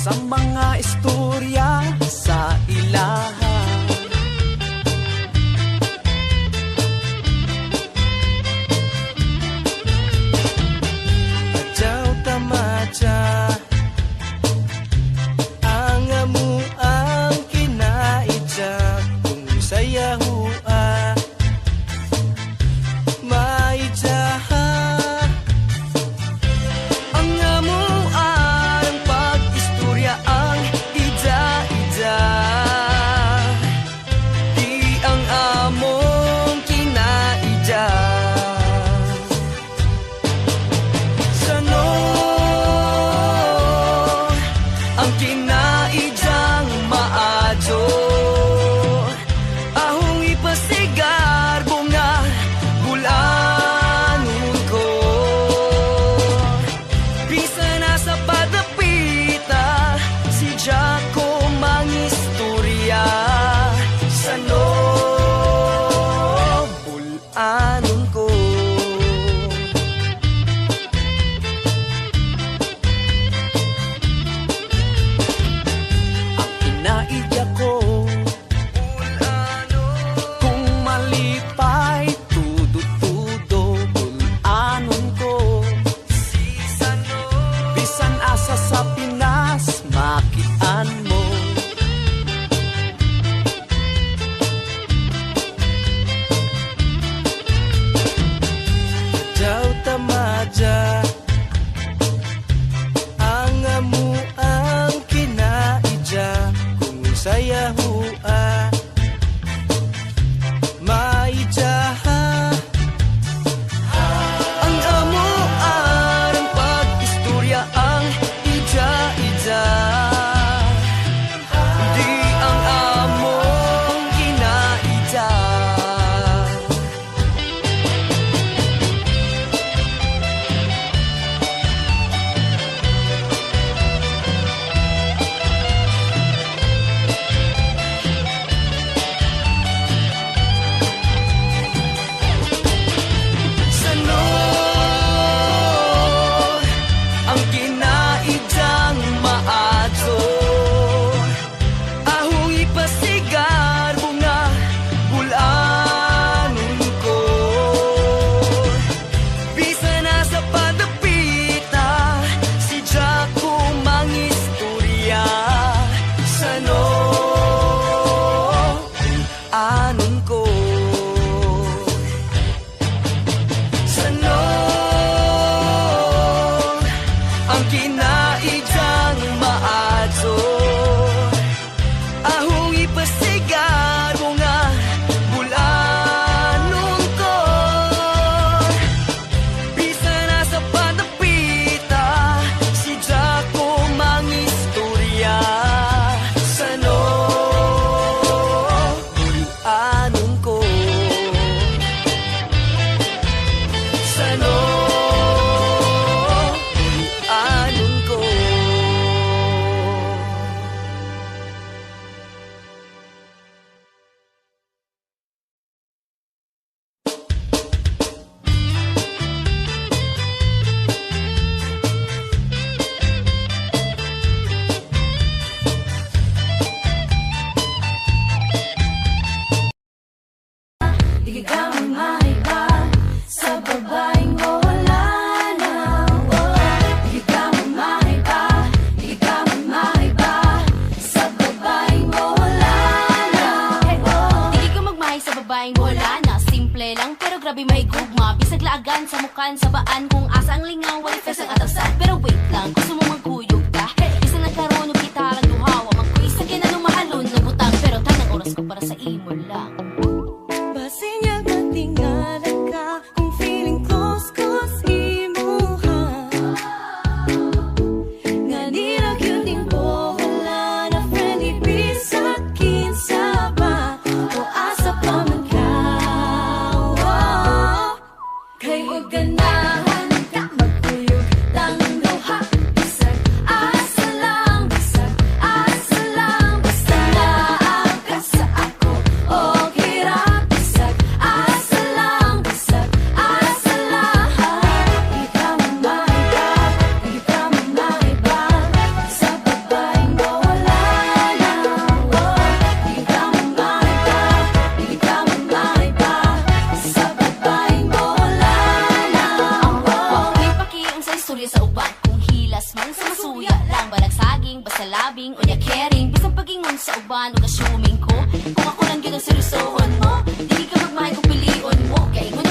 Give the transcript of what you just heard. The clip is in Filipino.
sa mga istorya sa ilahan. Adyaw tamadya ang amuang kinaidya kung saya hua maidya ang amuang pag-istorya ang ida-ida di ang among kinaidya sano ang kinaidyang maadyo ahong ipasigar bunga bulanon ko bisa na sa padapita si Jaco mangistorya sano bulanon ko. Ang kinaidya ko kung malipay tudo-tudo bulanon ko bisan asa sa Pinas makitaan mo. Daw tamadya ang amuang kinaidya kung saya hua maidya ang amuang pag-istorya ang ida-ida di ang among kinaidya sano ang kinaidyang maadyo ahong ipasigar bunga bulanon ko bisa na sa padapita si Jaco mangistorya sano bulanon ko sano ang kinaidyang maadyo ahong ipasigar bunga bulanon ko bisa na sa padapita si Jaco mangistorya sano bulanon ko sano bulanon ko. Di ka maiba sa babaeng wala na. Di ka maiba, di ka maiba sa babaeng wala na. Di ka magmahay sa babaeng wala na. Simple lang pero grabe may gugma. Bisag laagan sa mukan sa baan kung asa ang lingaw wala fes ang atasan. Pero wait lang, gusto mo magkuyog ka? Bisa nagkaroon ng kita lang duhawa. Magkuis sa kinanong mahalon na butang. Pero tanang oras ko para sa imo lang. Basin niya katingala ka kung feeling close imuha nga nila yun din ko wala na friendly bisag kinsa ba o asa pa man ka kay huwag ganahan ka magkuyog lang daw ha bisag kalabing o niya caring. Bisang pagingon sa uban o kasuming ko. Kung ako lang yun ang seryosohon mo, di ka magmahay kung pilion mo. Kaya ingon